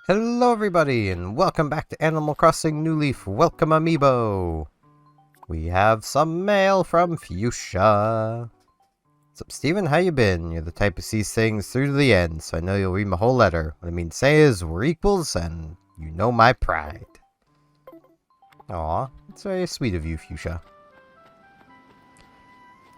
Hello everybody, and welcome back to Animal Crossing New Leaf. Welcome, Amiibo! We have some mail from Fuchsia. What's up, Steven? How you been? You're the type who sees things through to the end, so I know you'll read my whole letter. What I mean to say is, we're equals, and you know my pride. Aw, it's very sweet of you, Fuchsia.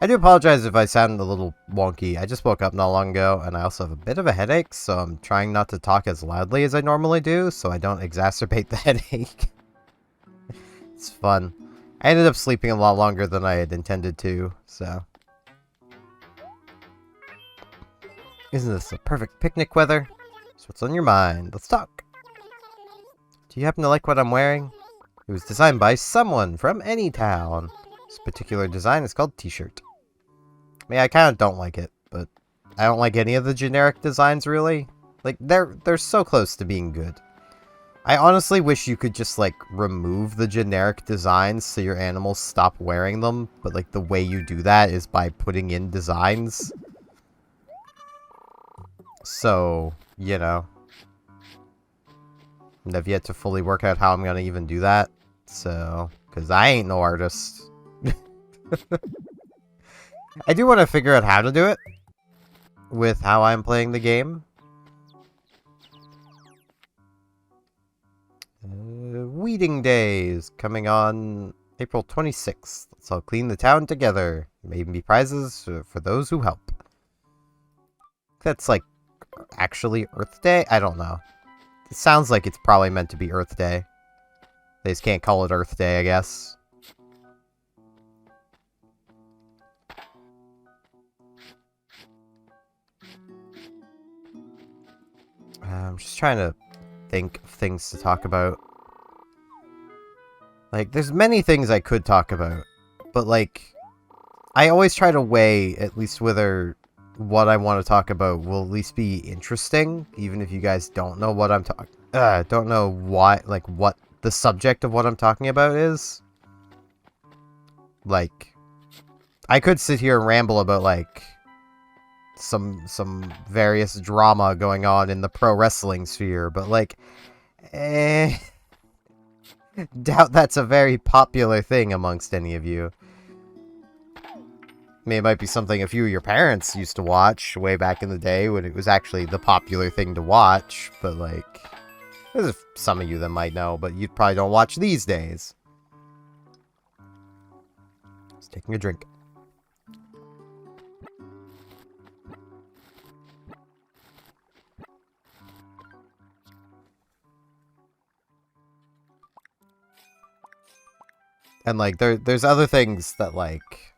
I do apologize if I sound a little wonky. I just woke up not long ago, and I also have a bit of a headache, so I'm trying not to talk as loudly as I normally do, so I don't exacerbate the headache. It's fun. I ended up sleeping a lot longer than I had intended to, so... Isn't this the perfect picnic weather? So what's on your mind? Let's talk! Do you happen to like what I'm wearing? It was designed by someone from any town. This particular design is called T-shirt. I mean, I kind of don't like it, but I don't like any of the generic designs, really. Like, they're so close to being good. I honestly wish you could just, like, remove the generic designs so your animals stop wearing them, but, like, the way you do that is by putting in designs. So, you know. And I've yet to fully work out how I'm gonna even do that, so... Because I ain't no artist. I do want to figure out how to do it with how I'm playing the game. Weeding Day is coming on April 26th. Let's all clean the town together. There may even be prizes for those who help. That's like actually Earth Day? I don't know. It sounds like it's probably meant to be Earth Day. They just can't call it Earth Day, I guess. I'm just trying to think of things to talk about. Like, there's many things I could talk about, but, like, I always try to weigh at least whether what I want to talk about will at least be interesting, even if you guys don't know what I'm don't know why, like, what the subject of what I'm talking about is. Like, I could sit here and ramble about, like, some various drama going on in the pro wrestling sphere, but like, doubt that's a very popular thing amongst any of you. I mean, it might be something a few of your parents used to watch way back in the day when it was actually the popular thing to watch, but like, there's some of you that might know, but you probably don't watch these days. Just taking a drink. And, like, there's other things that, like,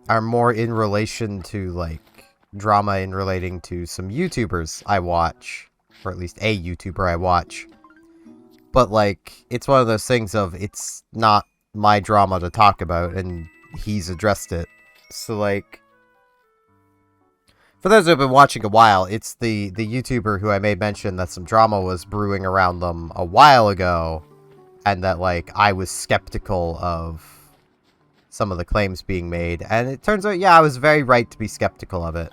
are more in relation to, like, drama in relating to some YouTubers I watch. Or at least a YouTuber I watch. But, like, it's one of those things of, it's not my drama to talk about, and he's addressed it. So, like, for those who have been watching a while, it's the YouTuber who I made mention that some drama was brewing around them a while ago. And that, like, I was skeptical of some of the claims being made. And it turns out, yeah, I was very right to be skeptical of it.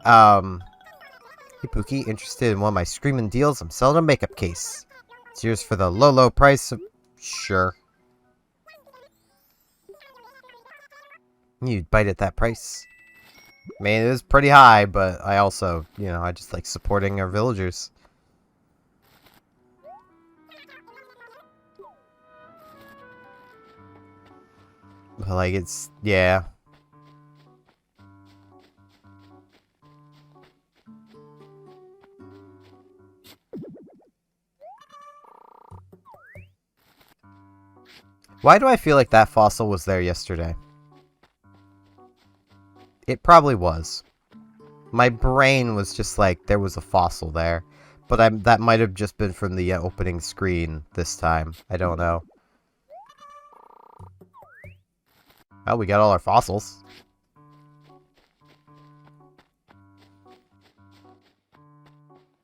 Hey, Pookie, interested in one of my screaming deals? I'm selling a makeup case. It's yours for the low price of... Sure. You'd bite at that price. I mean, it is pretty high, but I also, you know, I just like supporting our villagers. Like, it's... yeah. Why do I feel like that fossil was there yesterday? It probably was. My brain was just like, there was a fossil there. But that might have just been from the opening screen this time. I don't know. Well, we got all our fossils.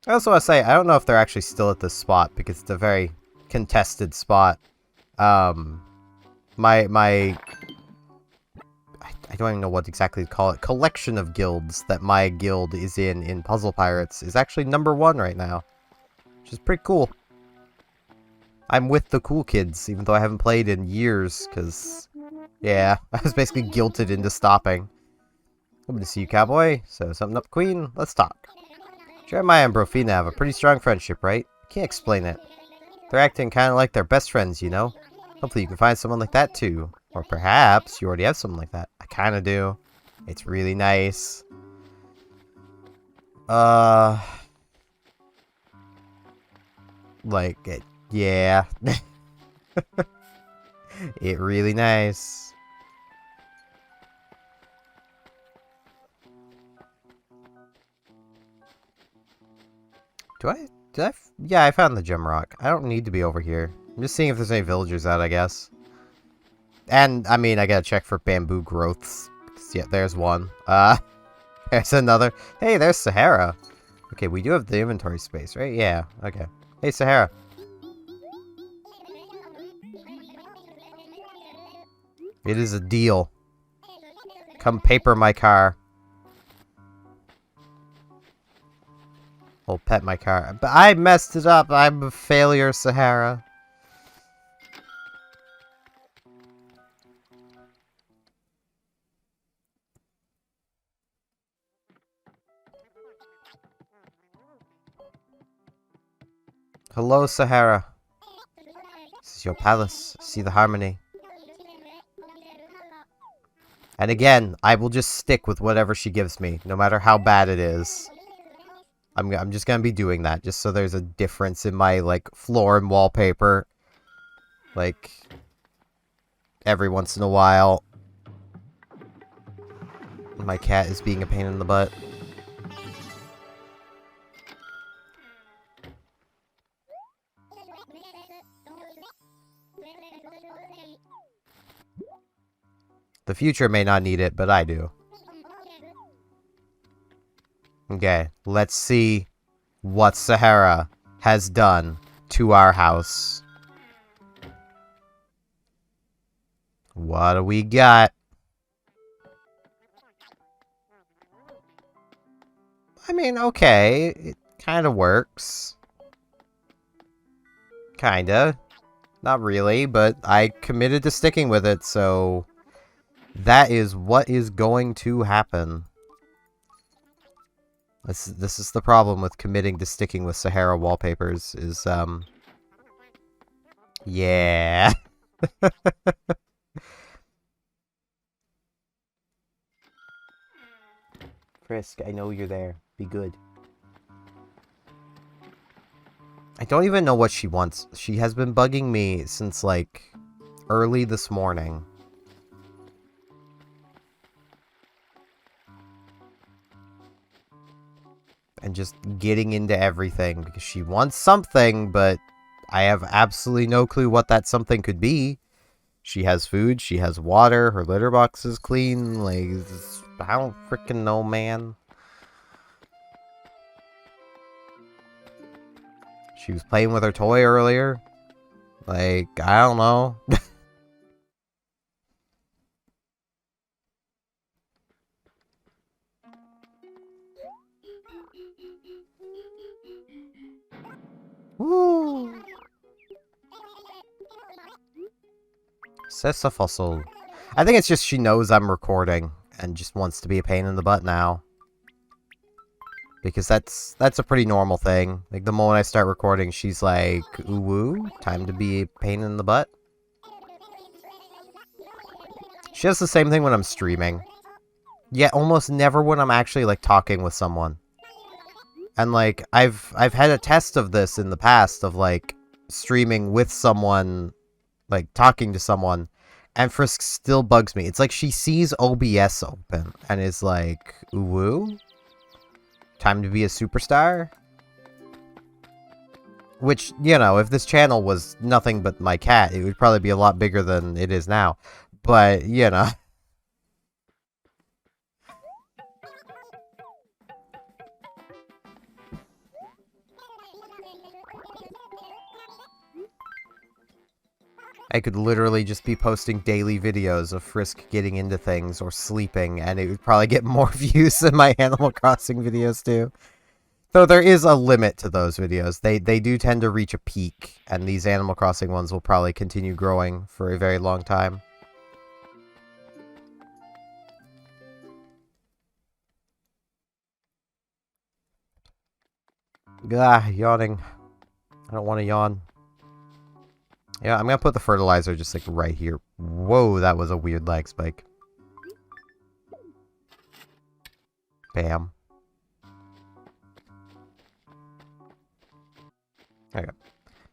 I also want to say, I don't know if they're actually still at this spot, because it's a very contested spot. I don't even know what exactly to call it, collection of guilds that my guild is in Puzzle Pirates is actually #1 right now. Which is pretty cool. I'm with the cool kids, even though I haven't played in years, because, yeah, I was basically guilted into stopping. Good to see you, cowboy. So, something up, queen? Let's talk. Jeremiah and Brofina have a pretty strong friendship, right? Can't explain it. They're acting kind of like they're best friends, you know? Hopefully you can find someone like that, too. Or perhaps you already have someone like that. I kind of do. It's really nice. Like, yeah. It really nice. Yeah, I found the gem rock. I don't need to be over here. I'm just seeing if there's any villagers out, I guess. And, I mean, I gotta check for bamboo growths. Yeah, there's one. There's another. Hey, there's Sahara. Okay, we do have the inventory space, right? Yeah, okay. Hey, Sahara. It is a deal. Come paper my car. I'll pet my car. But I messed it up. I'm a failure, Sahara. Hello, Sahara. This is your palace. See the harmony. And again, I will just stick with whatever she gives me, no matter how bad it is. I'm just gonna be doing that, just so there's a difference in my, like, floor and wallpaper. Like, every once in a while. My cat is being a pain in the butt. The future may not need it, but I do. Okay, let's see what Sahara has done to our house. What do we got? I mean, okay, it kind of works. Kinda. Not really, but I committed to sticking with it, so that is what is going to happen. This is the problem with committing to sticking with Sahara wallpapers, is, yeah. Frisk, I know you're there. Be good. I don't even know what she wants. She has been bugging me since, like, early this morning. And just getting into everything, because she wants something, but I have absolutely no clue what that something could be. She has food, she has water, her litter box is clean, like, I don't freaking know, man. She was playing with her toy earlier. Like, I don't know. Woo! Sessa fossil. I think it's just she knows I'm recording and just wants to be a pain in the butt now. Because that's a pretty normal thing. Like, the moment I start recording, she's like, ooh woo, time to be a pain in the butt. She does the same thing when I'm streaming. Yet almost never when I'm actually, like, talking with someone. And, like, I've had a test of this in the past, of, like, streaming with someone, like, talking to someone, and Frisk still bugs me. It's like she sees OBS open, and is like, ooh woo? Time to be a superstar? Which, you know, if this channel was nothing but my cat, it would probably be a lot bigger than it is now. But, you know. I could literally just be posting daily videos of Frisk getting into things or sleeping, and it would probably get more views than my Animal Crossing videos do. Though there is a limit to those videos. They do tend to reach a peak, and these Animal Crossing ones will probably continue growing for a very long time. Yawning. I don't want to yawn. Yeah, I'm gonna put the fertilizer just like right here. Whoa, that was a weird lag spike. Bam. Okay.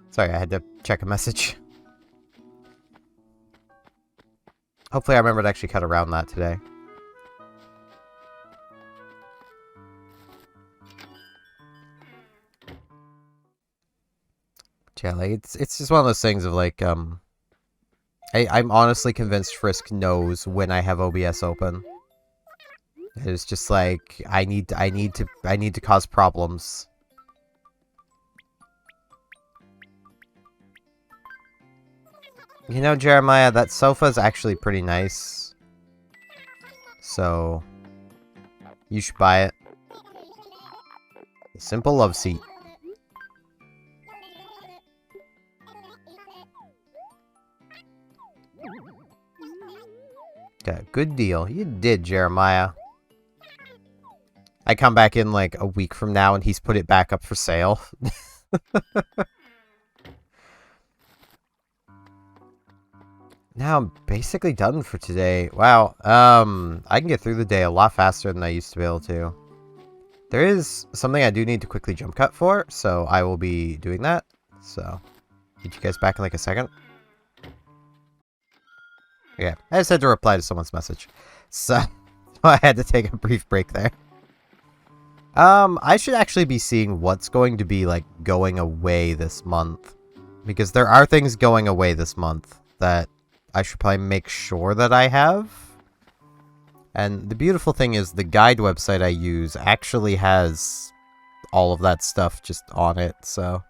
Sorry, I had to check a message. Hopefully I remember to actually cut around that today. Yeah, like, it's just one of those things of like, I'm honestly convinced Frisk knows when I have OBS open. It's just like, I need to cause problems. You know, Jeremiah, that sofa is actually pretty nice. So, you should buy it. A simple love seat. Okay, good deal. You did, Jeremiah. I come back in like a week from now and he's put it back up for sale. Now I'm basically done for today. Wow, I can get through the day a lot faster than I used to be able to. There is something I do need to quickly jump cut for, so I will be doing that. So, get you guys back in like a second. Yeah, I just had to reply to someone's message. So, I had to take a brief break there. I should actually be seeing what's going to be, like, going away this month. Because there are things going away this month that I should probably make sure that I have. And the beautiful thing is the guide website I use actually has all of that stuff just on it, so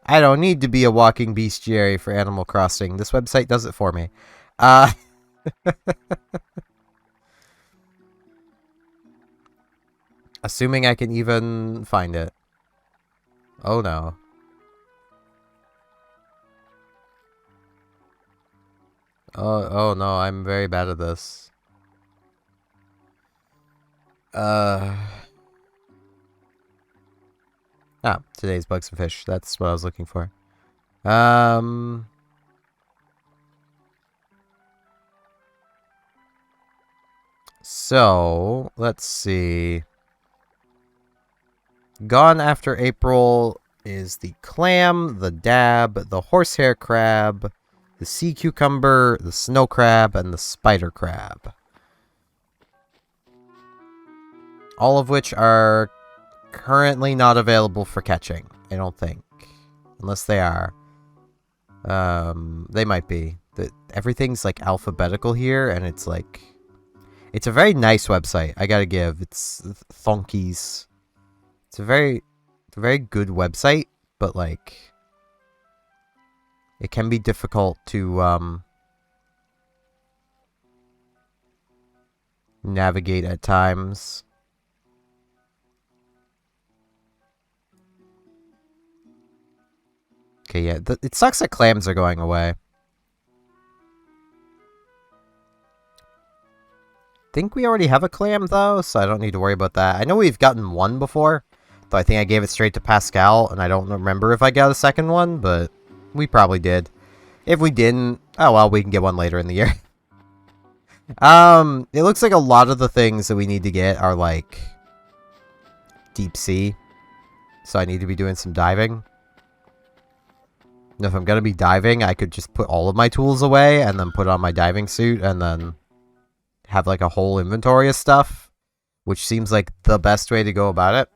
I don't need to be a walking bestiary for Animal Crossing. This website does it for me. Assuming I can even find it. Oh no. Oh no, I'm very bad at this. Today's Bugs and Fish. That's what I was looking for. So, let's see. Gone after April is the clam, the dab, the horsehair crab, the sea cucumber, the snow crab, and the spider crab. All of which are currently not available for catching, I don't think. Unless they are. They might be. Everything's like alphabetical here, and it's like... It's a very nice website, I gotta give. It's Thonkies. It's a very good website, but like... It can be difficult to, navigate at times. Okay, yeah, it sucks that clams are going away. Think we already have a clam, though, so I don't need to worry about that. I know we've gotten one before, though I think I gave it straight to Pascal, and I don't remember if I got a second one, but we probably did. If we didn't, oh well, we can get one later in the year. It looks like a lot of the things that we need to get are, like, deep sea, so I need to be doing some diving. And if I'm gonna be diving, I could just put all of my tools away, and then put on my diving suit, and then... have like a whole inventory of stuff, which seems like the best way to go about it.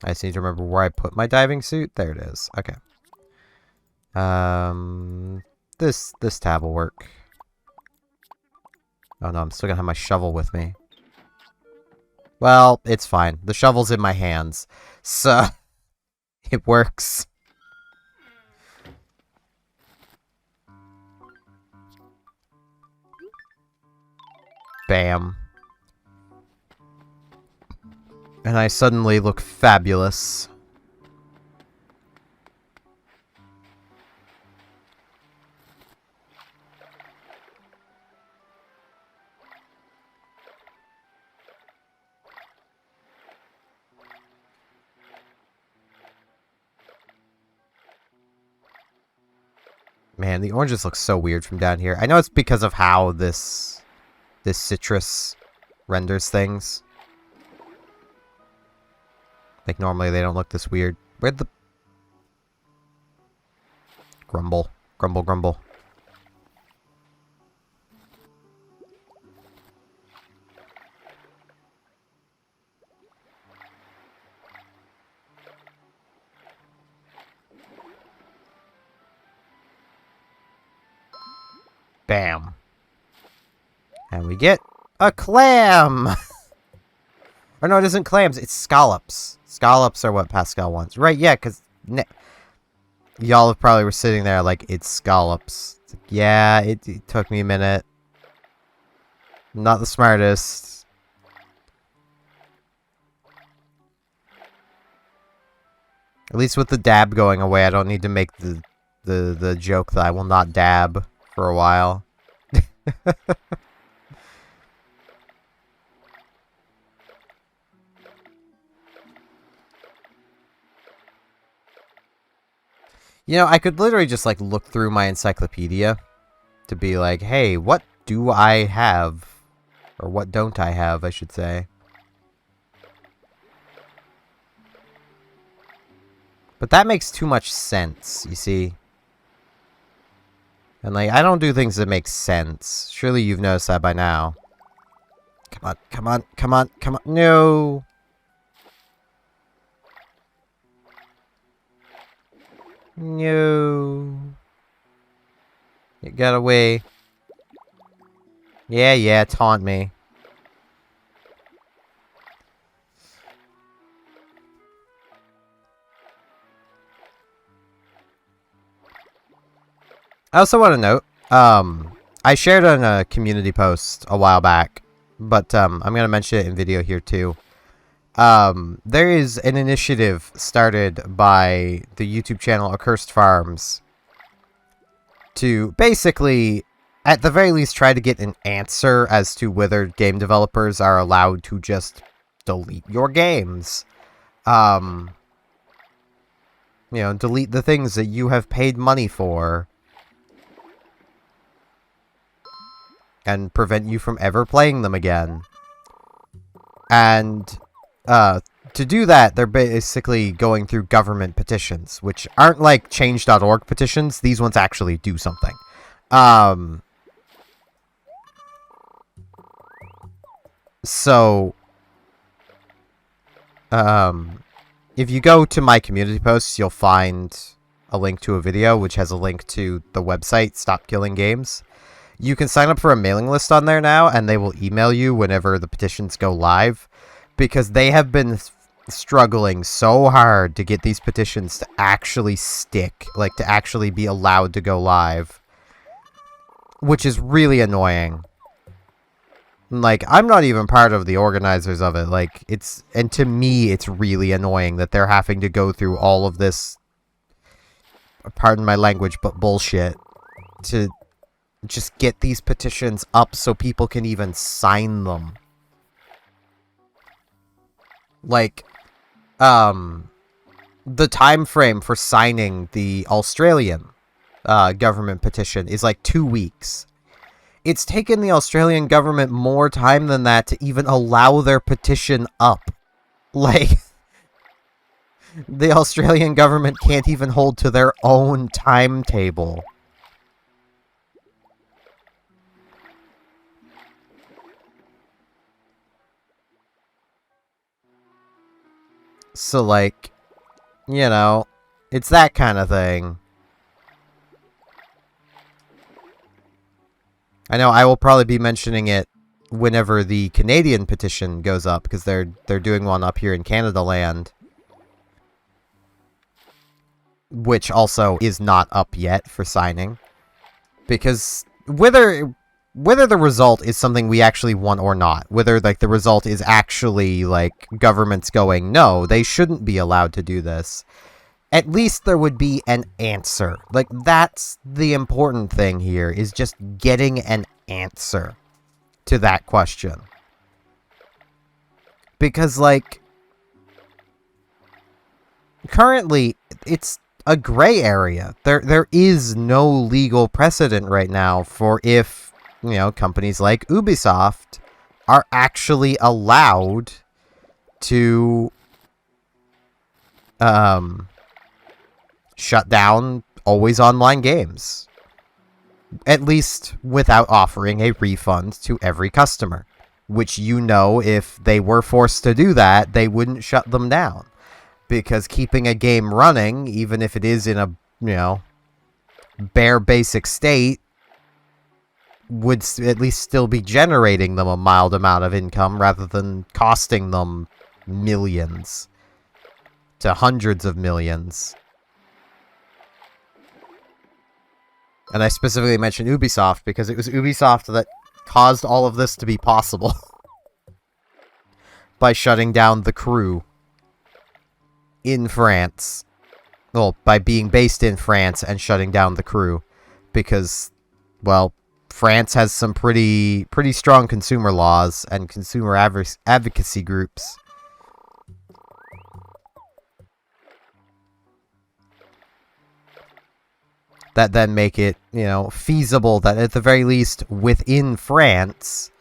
I just need to remember where I put my diving suit. There it is. Okay. This tab will work. Oh no, I'm still gonna have my shovel with me. Well, it's fine. The shovel's in my hands. So, It works. Bam. And I suddenly look fabulous. Man, the oranges look so weird from down here. I know it's because of how this citrus renders things. Like, normally they don't look this weird. Where'd the... Grumble. Grumble, grumble. Bam. And we get a clam! Or no, it isn't clams, it's scallops. Scallops are what Pascal wants. Right, yeah, because... Y'all probably were sitting there like, it's scallops. It's like, yeah, it took me a minute. I'm not the smartest. At least with the dab going away, I don't need to make the joke that I will not dab for a while. You know, I could literally just, like, look through my encyclopedia to be like, hey, what do I have? Or what don't I have, I should say. But that makes too much sense, you see? And, like, I don't do things that make sense. Surely you've noticed that by now. Come on, come on, come on, come on. No! No. It got away. Yeah, taunt me. I also want to note, I shared on a community post a while back, but I'm going to mention it in video here too. There is an initiative started by the YouTube channel Accursed Farms to basically, at the very least, try to get an answer as to whether game developers are allowed to just delete your games. You know, delete the things that you have paid money for and prevent you from ever playing them again. And to do that, they're basically going through government petitions, which aren't like change.org petitions. These ones actually do something. So, if you go to my community posts, you'll find a link to a video, which has a link to the website, Stop Killing Games. You can sign up for a mailing list on there now, and they will email you whenever the petitions go live, because they have been struggling so hard to get these petitions to actually stick, like to actually be allowed to go live, which is really annoying. Like, I'm not even part of the organizers of it, like, and to me, it's really annoying that they're having to go through all of this, pardon my language, but bullshit, to just get these petitions up so people can even sign them. Like, the time frame for signing the Australian government petition is like 2 weeks. It's taken the Australian government more time than that to even allow their petition up. Like, the Australian government can't even hold to their own timetable. So, like, you know, it's that kind of thing. I know I will probably be mentioning it whenever the Canadian petition goes up, because they're doing one up here in Canada land. which also is not up yet for signing. Because whether the result is something we actually want or not, whether like the result is actually like governments going, no, they shouldn't be allowed to do this, at least there would be an answer. Like, that's the important thing here, is just getting an answer to that question. Because, like, currently, it's a gray area. There is no legal precedent right now for if, you know, companies like Ubisoft are actually allowed to shut down always online games. At least without offering a refund to every customer. Which, you know, if they were forced to do that, they wouldn't shut them down. Because keeping a game running, even if it is in a, you know, bare basic state, would at least still be generating them a mild amount of income rather than costing them millions to hundreds of millions. And I specifically mentioned Ubisoft because it was Ubisoft that caused all of this to be possible by shutting down the crew in France. Well, by being based in France and shutting down the crew. Because, well, France has some pretty strong consumer laws and consumer advocacy groups. That then make it, you know, feasible that at the very least within France,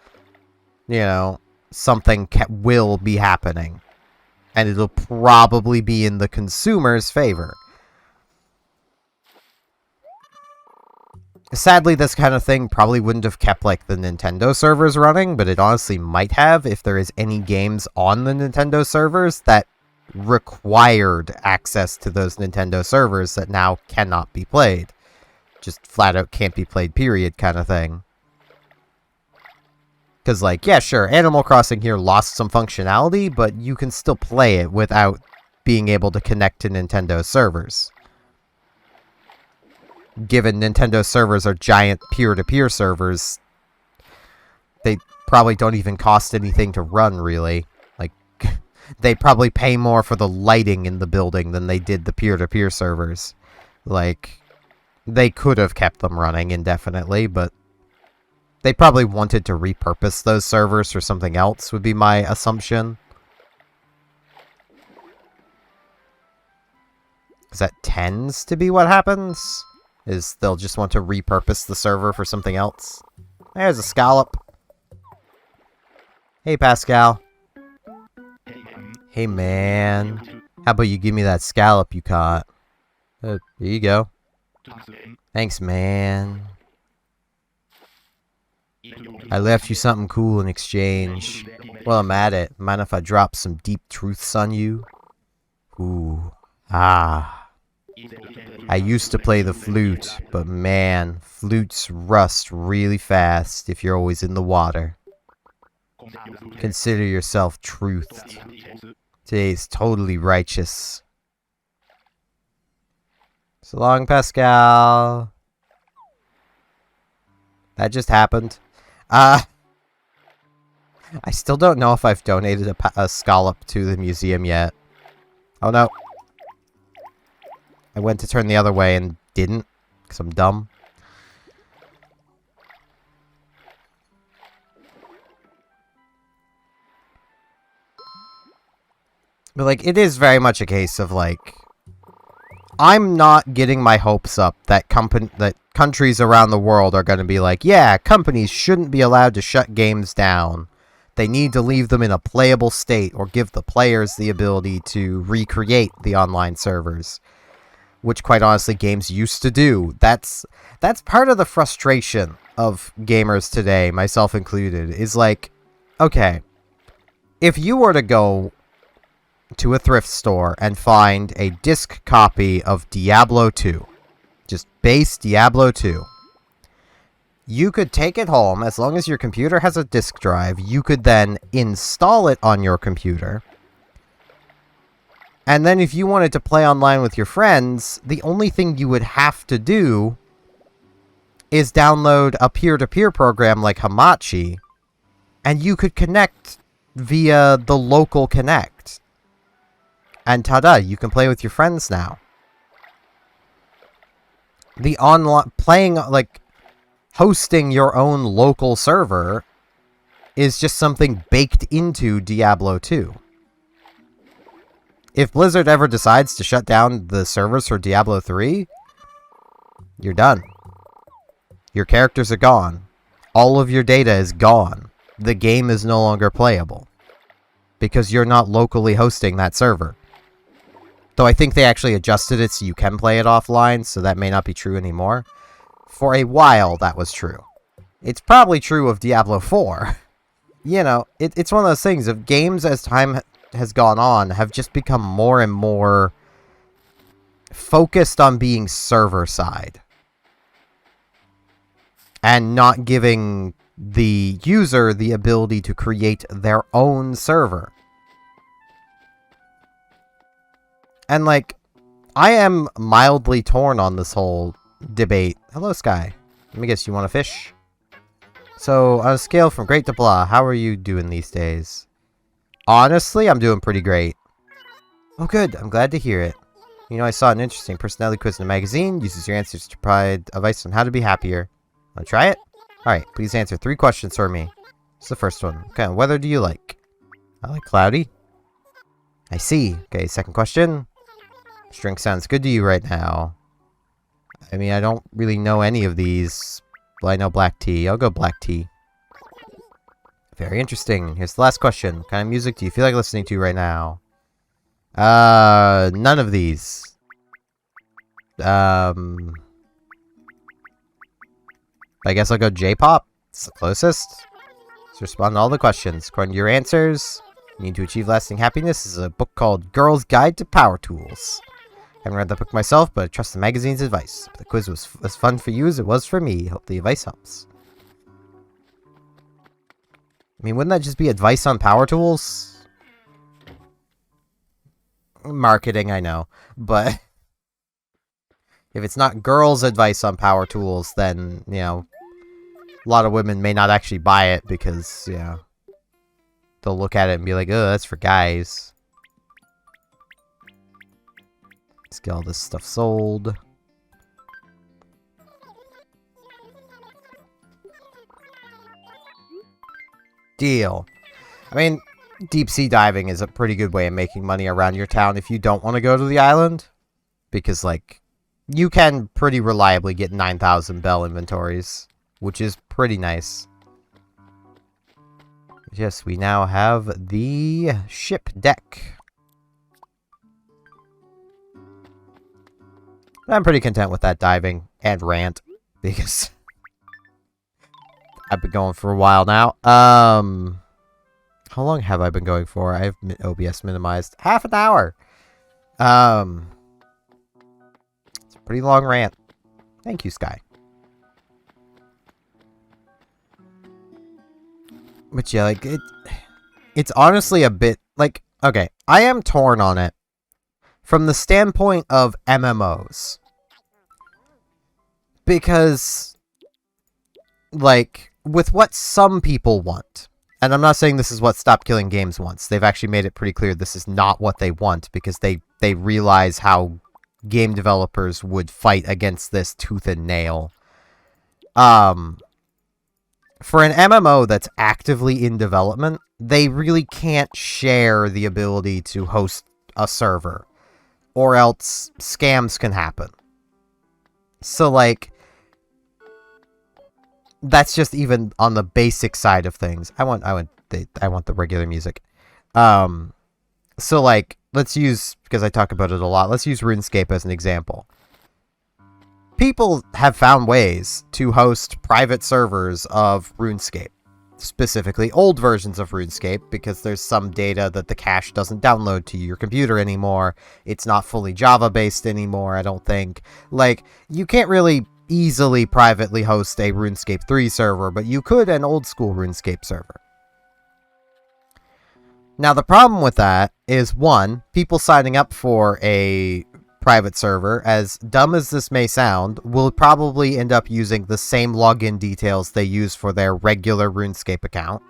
you know, something will be happening. And it'll probably be in the consumer's favor. Sadly, this kind of thing probably wouldn't have kept, like, the Nintendo servers running, but it honestly might have if there is any games on the Nintendo servers that required access to those Nintendo servers that now cannot be played. Just flat out can't be played, period, kind of thing. Because, like, yeah, sure, Animal Crossing here lost some functionality, but you can still play it without being able to connect to Nintendo servers. Given Nintendo servers are giant peer-to-peer servers, they probably don't even cost anything to run, really. Like, they probably pay more for the lighting in the building than they did the peer-to-peer servers. Like, they could have kept them running indefinitely, but they probably wanted to repurpose those servers for something else, would be my assumption. Because that tends to be what happens, is they'll just want to repurpose the server for something else. There's a scallop. Hey, Pascal. Hey, man. How about you give me that scallop you caught? Here you go. Thanks, man. I left you something cool in exchange. Well, I'm at it. Mind if I drop some deep truths on you? Ooh. Ah. I used to play the flute, but man, flutes rust really fast if you're always in the water. Consider yourself truthed. Today's totally righteous. So long, Pascal. That just happened. I still don't know if I've donated a scallop to the museum yet. Oh no. I went to turn the other way and didn't, because I'm dumb. But, like, it is very much a case of, like, I'm not getting my hopes up that countries around the world are going to be like, yeah, companies shouldn't be allowed to shut games down. They need to leave them in a playable state or give the players the ability to recreate the online servers. Which, quite honestly, games used to do. That's part of the frustration of gamers today, myself included, is like, okay, if you were to go to a thrift store and find a disc copy of Diablo 2, just base Diablo 2, you could take it home, as long as your computer has a disk drive, you could then install it on your computer, And then if you wanted to play online with your friends, the only thing you would have to do is download a peer-to-peer program like Hamachi, and you could connect via the local Connect. And ta-da, you can play with your friends now. The online playing, like, hosting your own local server is just something baked into Diablo 2. If Blizzard ever decides to shut down the servers for Diablo 3, you're done. Your characters are gone. All of your data is gone. The game is no longer playable. Because you're not locally hosting that server. Though I think they actually adjusted it so you can play it offline, so that may not be true anymore. For a while, that was true. It's probably true of Diablo 4. You know, it's one of those things of games as time has gone on have just become more and more focused on being server-side. And not giving the user the ability to create their own server. And, like, I am mildly torn on this whole debate. Hello, Sky. Let me guess, you want to fish? So, on a scale from great to blah, how are you doing these days? Honestly, I'm doing pretty great. Oh, good. I'm glad to hear it. You know, I saw an interesting personality quiz in a magazine. Uses your answers to provide advice on how to be happier. Want to try it? Alright, please answer 3 questions for me. What's the first one? What kind of weather do you like? I like cloudy. I see. Okay, second question. Which drink sounds good to you right now? I mean, I don't really know any of these. Well, I know black tea. I'll go black tea. Very interesting. Here's the last question. What kind of music do you feel like listening to right now? None of these. I guess I'll go J-pop. It's the closest. Let's respond to all the questions. According to your answers, you need to achieve lasting happiness. This is a book called Girl's Guide to Power Tools. I haven't read the book myself, but I trust the magazine's advice. The quiz was as fun for you as it was for me. Hope the advice helps. I mean, wouldn't that just be advice on power tools? Marketing, I know. But if it's not girls' advice on power tools, then, you know, a lot of women may not actually buy it because, you know, they'll look at it and be like, oh, that's for guys. Let's get all this stuff sold. Deal. I mean, deep sea diving is a pretty good way of making money around your town if you don't want to go to the island. Because, like, you can pretty reliably get 9,000 bell inventories, which is pretty nice. Yes, we now have the ship deck. I'm pretty content with that diving and rant, because I've been going for a while now. How long have I been going for? I have OBS minimized. Half an hour. It's a pretty long rant. Thank you, Sky. But yeah, like, it's honestly a bit, like, okay, I am torn on it from the standpoint of MMOs. Because, like, with what some people want, and I'm not saying this is what Stop Killing Games wants. They've actually made it pretty clear this is not what they want, because they realize how game developers would fight against this tooth and nail. For an MMO that's actively in development, they really can't share the ability to host a server, or else scams can happen. So, like, that's just even on the basic side of things. I want the regular music. So, like, let's use, because I talk about it a lot, let's use RuneScape as an example. People have found ways to host private servers of RuneScape. Specifically, old versions of RuneScape, because there's some data that the cache doesn't download to your computer anymore. It's not fully Java-based anymore, I don't think. Like, you can't really easily privately host a RuneScape 3 server, but you could an old-school RuneScape server. Now, the problem with that is, one, people signing up for a private server, as dumb as this may sound, will probably end up using the same login details they use for their regular RuneScape account.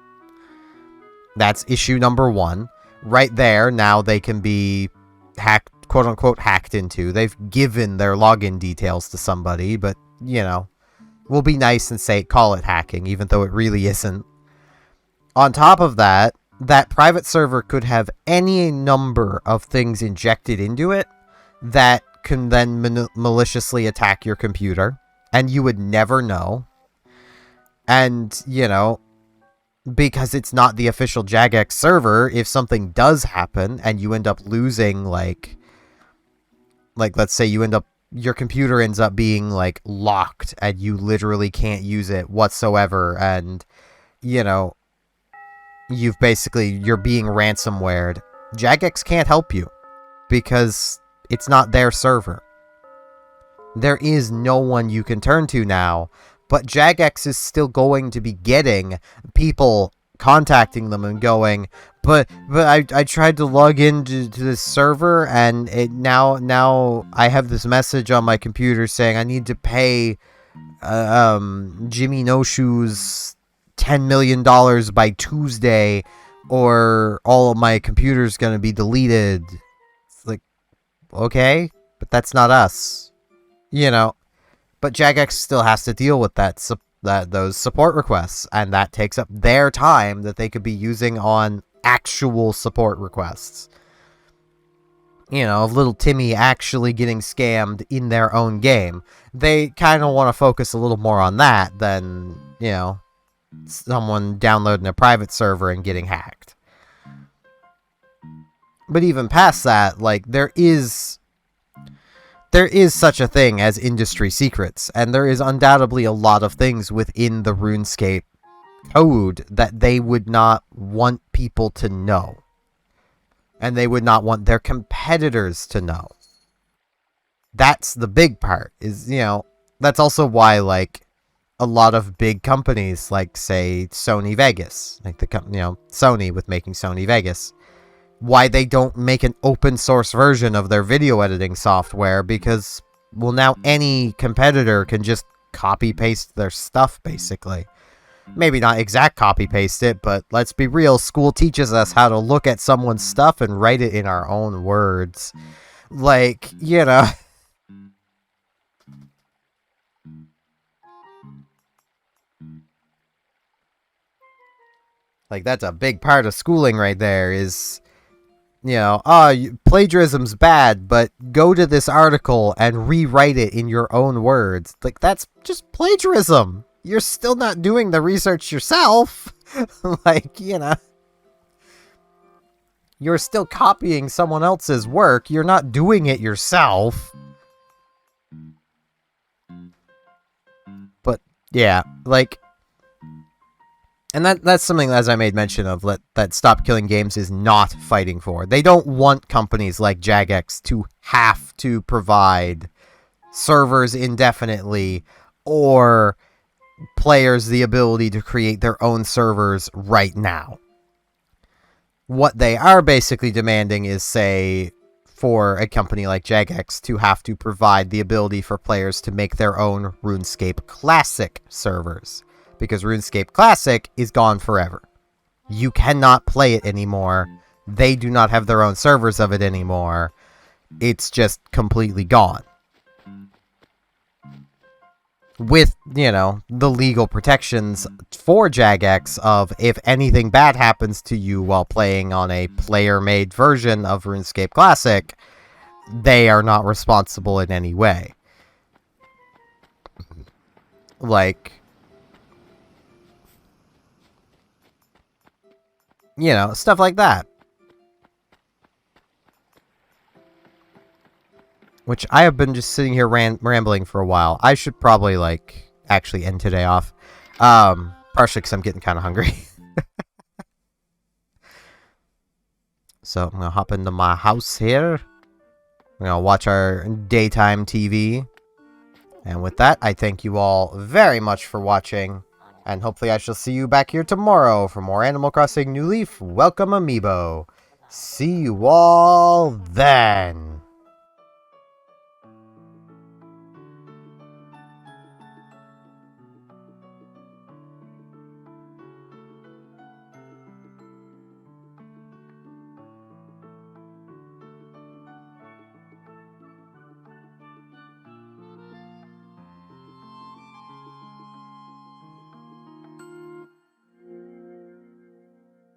That's issue number one. Right there, now they can be hacked, quote-unquote hacked into. They've given their login details to somebody, but, you know, we'll be nice and call it hacking, even though it really isn't. On top of that, that private server could have any number of things injected into it that can then maliciously attack your computer, and you would never know. And, you know, because it's not the official Jagex server, if something does happen and you end up losing, like let's say your computer ends up being, like, locked and you literally can't use it whatsoever, and, you know, you're being ransomwared, Jagex can't help you because it's not their server. There is no one you can turn to now, but Jagex is still going to be getting people contacting them and going, but I tried to log into this server and now I have this message on my computer saying I need to pay Jimmy No Shoes $10 million by Tuesday, or all of my computer's gonna be deleted. It's like, okay, but that's not us, you know. But Jagex still has to deal with those support requests, and that takes up their time that they could be using on actual support requests. You know, of little Timmy actually getting scammed in their own game. They kind of want to focus a little more on that than, you know, someone downloading a private server and getting hacked. But even past that, like, there is such a thing as industry secrets, and there is undoubtedly a lot of things within the RuneScape code that they would not want people to know. And they would not want their competitors to know. That's the big part, is, you know, that's also why, like, a lot of big companies, like, say, Sony Vegas, like Sony with making Sony Vegas, why they don't make an open source version of their video editing software, because, well, now any competitor can just copy paste their stuff, basically. Maybe not exact copy paste it, but let's be real, school teaches us how to look at someone's stuff and write it in our own words. Like, you know. Like, that's a big part of schooling right there, is, you know, plagiarism's bad, but go to this article and rewrite it in your own words. Like, that's just plagiarism. You're still not doing the research yourself. Like, you know, you're still copying someone else's work. You're not doing it yourself. But, yeah, like, and that's something, as I made mention of, that Stop Killing Games is not fighting for. They don't want companies like Jagex to have to provide servers indefinitely, or players the ability to create their own servers right now. What they are basically demanding is, say, for a company like Jagex to have to provide the ability for players to make their own RuneScape Classic servers. Because RuneScape Classic is gone forever. You cannot play it anymore. They do not have their own servers of it anymore. It's just completely gone. With, you know, the legal protections for Jagex of, if anything bad happens to you while playing on a player-made version of RuneScape Classic, they are not responsible in any way. Like, you know, stuff like that. Which I have been just sitting here rambling for a while. I should probably, like, actually end today off. Partially because I'm getting kind of hungry. So I'm going to hop into my house here. I'm going to watch our daytime TV. And with that, I thank you all very much for watching. And hopefully I shall see you back here tomorrow for more Animal Crossing New Leaf. Welcome, Amiibo. See you all then.